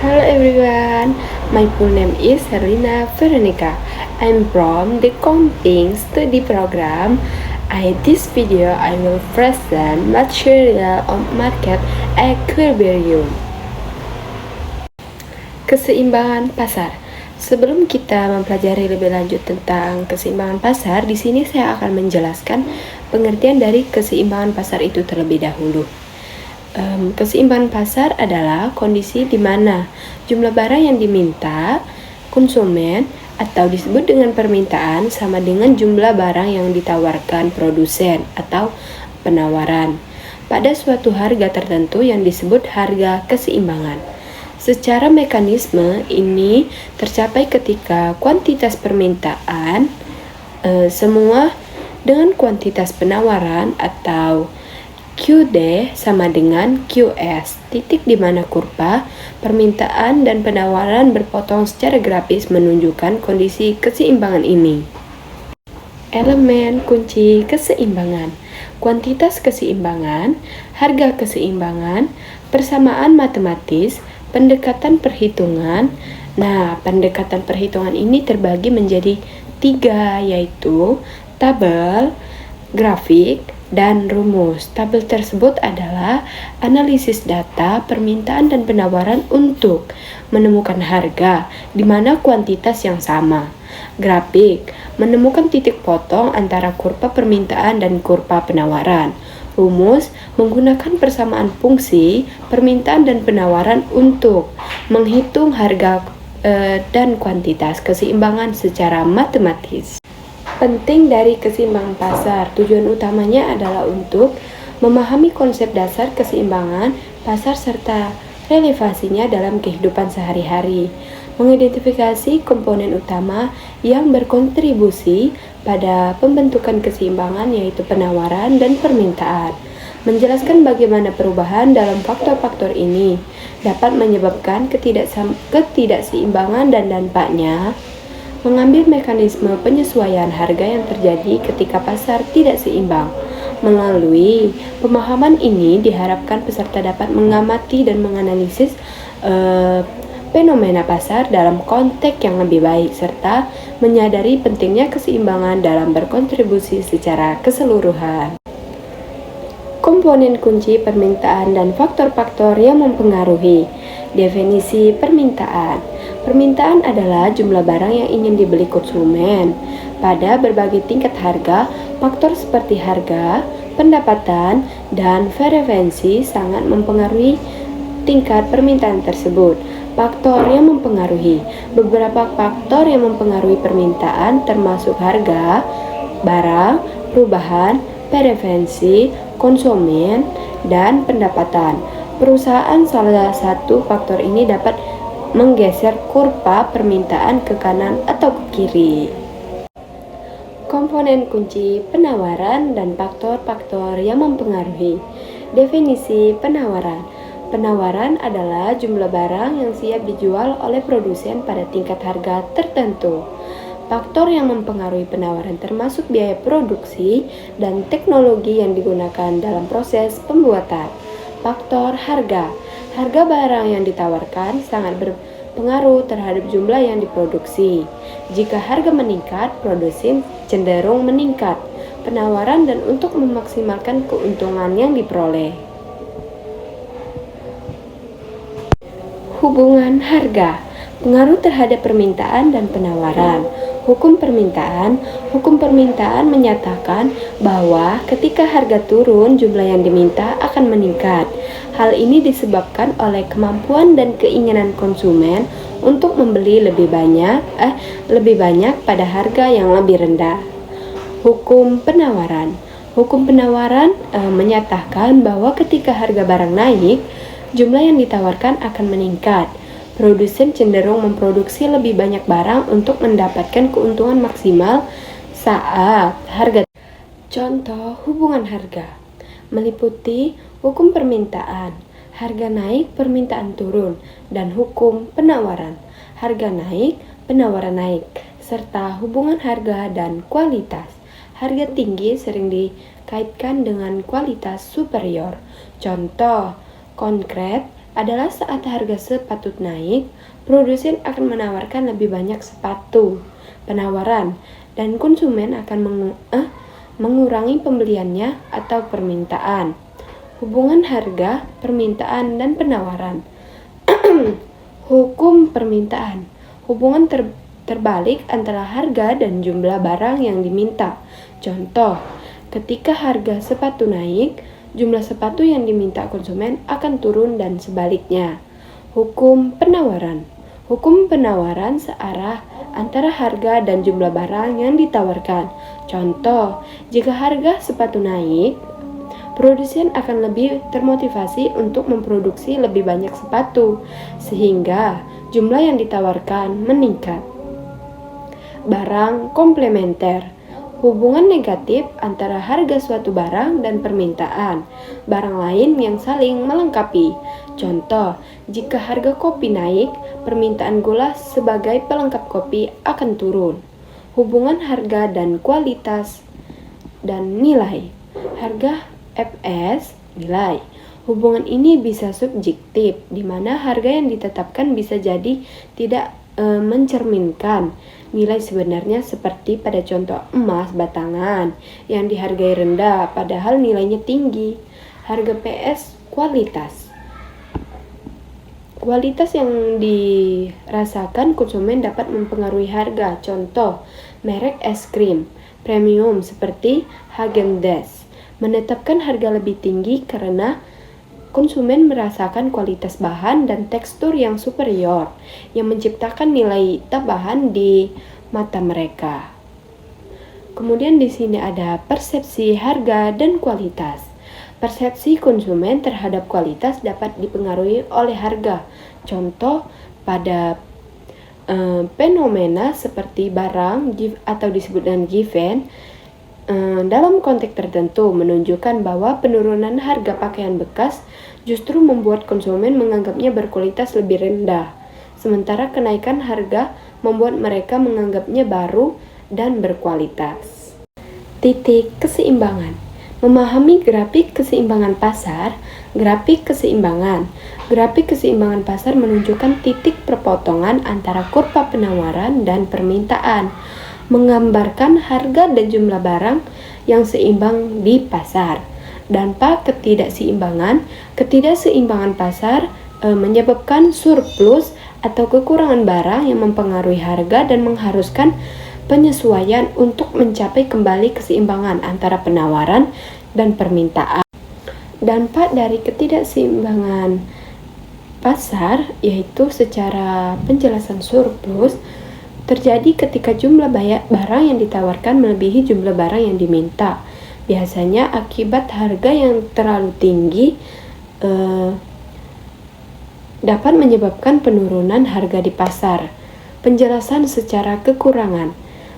Hello everyone, my full name is Herlina Veronica. I'm from the Accounting Study Program. In this video, I will present material on market equilibrium. Keseimbangan pasar. Sebelum kita mempelajari lebih lanjut tentang keseimbangan pasar, di sini saya akan menjelaskan pengertian dari keseimbangan pasar itu terlebih dahulu. Keseimbangan pasar adalah kondisi di mana jumlah barang yang diminta konsumen atau disebut dengan permintaan sama dengan jumlah barang yang ditawarkan produsen atau penawaran pada suatu harga tertentu yang disebut harga keseimbangan. Secara mekanisme ini tercapai ketika kuantitas permintaan semua dengan kuantitas penawaran atau QD sama dengan QS, titik di mana kurva permintaan dan penawaran berpotong secara grafis menunjukkan kondisi keseimbangan ini. Elemen kunci keseimbangan, kuantitas keseimbangan, harga keseimbangan, persamaan matematis, pendekatan perhitungan. Nah, pendekatan perhitungan ini terbagi menjadi 3, yaitu tabel, grafik, dan rumus. Tabel tersebut adalah analisis data, permintaan dan penawaran untuk menemukan harga di mana kuantitas yang sama. Grafik menemukan titik potong antara kurva permintaan dan kurva penawaran. Rumus menggunakan persamaan fungsi permintaan dan penawaran untuk menghitung harga dan kuantitas keseimbangan secara matematis. Penting dari keseimbangan pasar, tujuan utamanya adalah untuk memahami konsep dasar keseimbangan pasar serta relevansinya dalam kehidupan sehari-hari, mengidentifikasi komponen utama yang berkontribusi pada pembentukan keseimbangan yaitu penawaran dan permintaan, menjelaskan bagaimana perubahan dalam faktor-faktor ini dapat menyebabkan ketidakseimbangan dan dampaknya, mengambil mekanisme penyesuaian harga yang terjadi ketika pasar tidak seimbang. Melalui pemahaman ini diharapkan peserta dapat mengamati dan menganalisis fenomena pasar dalam konteks yang lebih baik serta menyadari pentingnya keseimbangan dalam berkontribusi secara keseluruhan. Komponen kunci permintaan dan faktor-faktor yang mempengaruhi. Definisi permintaan. Permintaan adalah jumlah barang yang ingin dibeli konsumen. Pada berbagai tingkat harga, faktor seperti harga, pendapatan, dan frekuensi sangat mempengaruhi tingkat permintaan tersebut. Faktor yang mempengaruhi. Beberapa faktor yang mempengaruhi permintaan termasuk harga, barang, perubahan, frekuensi, konsumen, dan pendapatan. Perusahaan salah satu faktor ini dapat menggeser kurva permintaan ke kanan atau ke kiri. Komponen kunci penawaran dan faktor-faktor yang mempengaruhi. Definisi penawaran. Penawaran adalah jumlah barang yang siap dijual oleh produsen pada tingkat harga tertentu. Faktor yang mempengaruhi penawaran termasuk biaya produksi dan teknologi yang digunakan dalam proses pembuatan. Faktor harga. Harga barang yang ditawarkan sangat berpengaruh terhadap jumlah yang diproduksi. Jika harga meningkat, produsen cenderung meningkat penawaran dan untuk memaksimalkan keuntungan yang diperoleh. Hubungan harga, pengaruh terhadap permintaan dan penawaran. Hukum permintaan menyatakan bahwa ketika harga turun, jumlah yang diminta akan meningkat. Hal ini disebabkan oleh kemampuan dan keinginan konsumen untuk membeli lebih banyak pada harga yang lebih rendah. Hukum penawaran menyatakan bahwa ketika harga barang naik, jumlah yang ditawarkan akan meningkat. Produsen cenderung memproduksi lebih banyak barang untuk mendapatkan keuntungan maksimal saat harga. Contoh hubungan harga meliputi hukum permintaan, harga naik, permintaan turun, dan hukum penawaran, harga naik, penawaran naik, serta hubungan harga dan kualitas. Harga tinggi sering dikaitkan dengan kualitas superior. Contoh konkret adalah saat harga sepatu naik, produsen akan menawarkan lebih banyak sepatu. Penawaran dan konsumen akan mengurangi pembeliannya atau permintaan. Hubungan harga, permintaan, dan penawaran. Hukum permintaan. Hubungan terbalik antara harga dan jumlah barang yang diminta. Contoh, ketika harga sepatu naik, jumlah sepatu yang diminta konsumen akan turun dan sebaliknya. Hukum penawaran. Hukum penawaran searah antara harga dan jumlah barang yang ditawarkan. Contoh, jika harga sepatu naik, produsen akan lebih termotivasi untuk memproduksi lebih banyak sepatu, sehingga jumlah yang ditawarkan meningkat. Barang komplementer. Hubungan negatif antara harga suatu barang dan permintaan barang lain yang saling melengkapi. Contoh, jika harga kopi naik, permintaan gula sebagai pelengkap kopi akan turun. Hubungan harga dan kualitas dan nilai. Harga Fs nilai. Hubungan ini bisa subjektif, di mana harga yang ditetapkan bisa jadi tidak mencerminkan nilai sebenarnya, seperti pada contoh emas batangan yang dihargai rendah padahal nilainya tinggi. Harga PS kualitas. Kualitas yang dirasakan konsumen dapat mempengaruhi harga. Contoh, merek es krim premium seperti Häagen-Dazs menetapkan harga lebih tinggi karena konsumen merasakan kualitas bahan dan tekstur yang superior, yang menciptakan nilai tambahan di mata mereka. Kemudian di sini ada persepsi harga dan kualitas. Persepsi konsumen terhadap kualitas dapat dipengaruhi oleh harga. Contoh, pada fenomena seperti barang atau disebut dengan given, dalam konteks tertentu menunjukkan bahwa penurunan harga pakaian bekas justru membuat konsumen menganggapnya berkualitas lebih rendah, sementara kenaikan harga membuat mereka menganggapnya baru dan berkualitas. Titik keseimbangan. Memahami grafik keseimbangan pasar. Grafik keseimbangan. Grafik keseimbangan pasar menunjukkan titik perpotongan antara kurva penawaran dan permintaan, menggambarkan harga dan jumlah barang yang seimbang di pasar. Dampak ketidakseimbangan pasar menyebabkan surplus atau kekurangan barang yang mempengaruhi harga dan mengharuskan penyesuaian untuk mencapai kembali keseimbangan antara penawaran dan permintaan. Dampak dari ketidakseimbangan pasar yaitu secara penjelasan surplus terjadi ketika jumlah barang yang ditawarkan melebihi jumlah barang yang diminta. Biasanya akibat harga yang terlalu tinggi dapat menyebabkan penurunan harga di pasar. Penjelasan secara kekurangan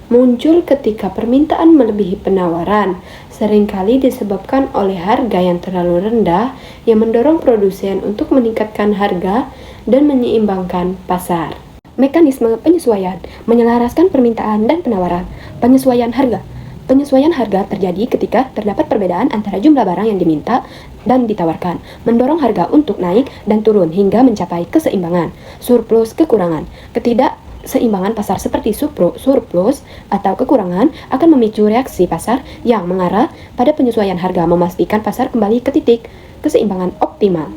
muncul ketika permintaan melebihi penawaran, seringkali disebabkan oleh harga yang terlalu rendah yang mendorong produsen untuk meningkatkan harga dan menyeimbangkan pasar. Mekanisme penyesuaian menyelaraskan permintaan dan penawaran. Penyesuaian harga. Penyesuaian harga terjadi ketika terdapat perbedaan antara jumlah barang yang diminta dan ditawarkan, mendorong harga untuk naik dan turun hingga mencapai keseimbangan. Surplus kekurangan. Ketidakseimbangan pasar seperti surplus atau kekurangan akan memicu reaksi pasar yang mengarah pada penyesuaian harga, memastikan pasar kembali ke titik keseimbangan optimal.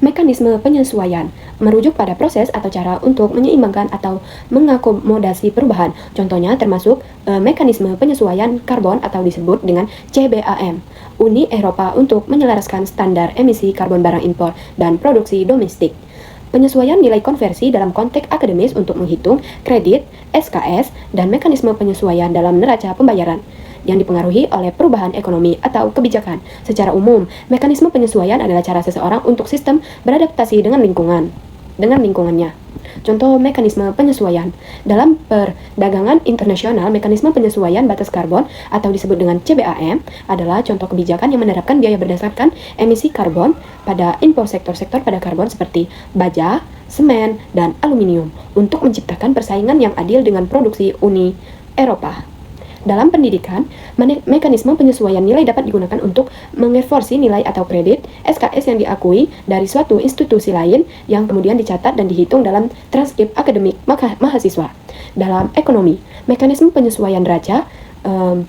Mekanisme penyesuaian merujuk pada proses atau cara untuk menyeimbangkan atau mengakomodasi perubahan. Contohnya termasuk mekanisme penyesuaian karbon atau disebut dengan CBAM, Uni Eropa untuk menyelaraskan standar emisi karbon barang impor dan produksi domestik. Penyesuaian nilai konversi dalam konteks akademis untuk menghitung kredit, SKS, dan mekanisme penyesuaian dalam neraca pembayaran yang dipengaruhi oleh perubahan ekonomi atau kebijakan. Secara umum, mekanisme penyesuaian adalah cara seseorang untuk sistem beradaptasi dengan lingkungannya. Contoh mekanisme penyesuaian. Dalam perdagangan internasional, mekanisme penyesuaian batas karbon atau disebut dengan CBAM adalah contoh kebijakan yang menerapkan biaya berdasarkan emisi karbon pada impor sektor-sektor pada karbon seperti baja, semen, dan aluminium untuk menciptakan persaingan yang adil dengan produksi Uni Eropa. Dalam pendidikan, mekanisme penyesuaian nilai dapat digunakan untuk mengeversi nilai atau kredit SKS yang diakui dari suatu institusi lain yang kemudian dicatat dan dihitung dalam transkrip akademik mahasiswa. Dalam ekonomi, mekanisme penyesuaian neraca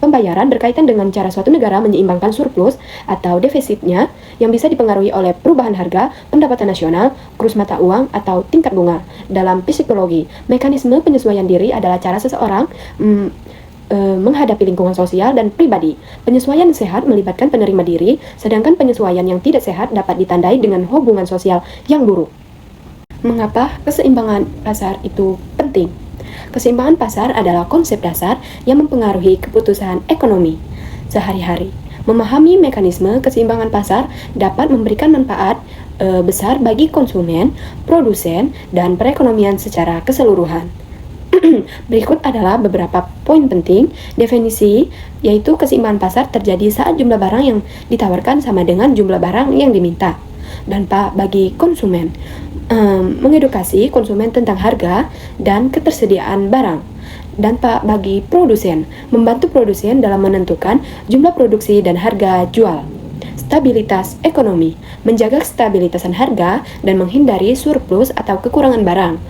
pembayaran berkaitan dengan cara suatu negara menyeimbangkan surplus atau defisitnya yang bisa dipengaruhi oleh perubahan harga, pendapatan nasional, kurs mata uang, atau tingkat bunga. Dalam psikologi, mekanisme penyesuaian diri adalah cara seseorang menghadapi lingkungan sosial dan pribadi. Penyesuaian sehat melibatkan penerima diri, sedangkan penyesuaian yang tidak sehat dapat ditandai dengan hubungan sosial yang buruk. Mengapa keseimbangan pasar itu penting? Keseimbangan pasar adalah konsep dasar yang mempengaruhi keputusan ekonomi sehari-hari. Memahami mekanisme keseimbangan pasar dapat memberikan manfaat besar bagi konsumen, produsen, dan perekonomian secara keseluruhan. Berikut adalah beberapa poin penting. Definisi, yaitu keseimbangan pasar terjadi saat jumlah barang yang ditawarkan sama dengan jumlah barang yang diminta. Dampak bagi konsumen, mengedukasi konsumen tentang harga dan ketersediaan barang. Dampak bagi produsen, membantu produsen dalam menentukan jumlah produksi dan harga jual. Stabilitas ekonomi, menjaga stabilitasan harga dan menghindari surplus atau kekurangan barang.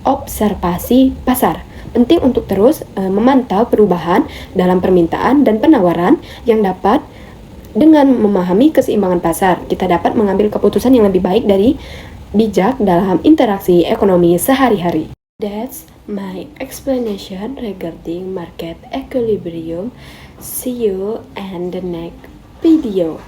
Observasi pasar, penting untuk terus memantau perubahan dalam permintaan dan penawaran yang dapat. Dengan memahami keseimbangan pasar, kita dapat mengambil keputusan yang lebih baik dari bijak dalam interaksi ekonomi sehari-hari. That's my explanation regarding market equilibrium. See you in the next video.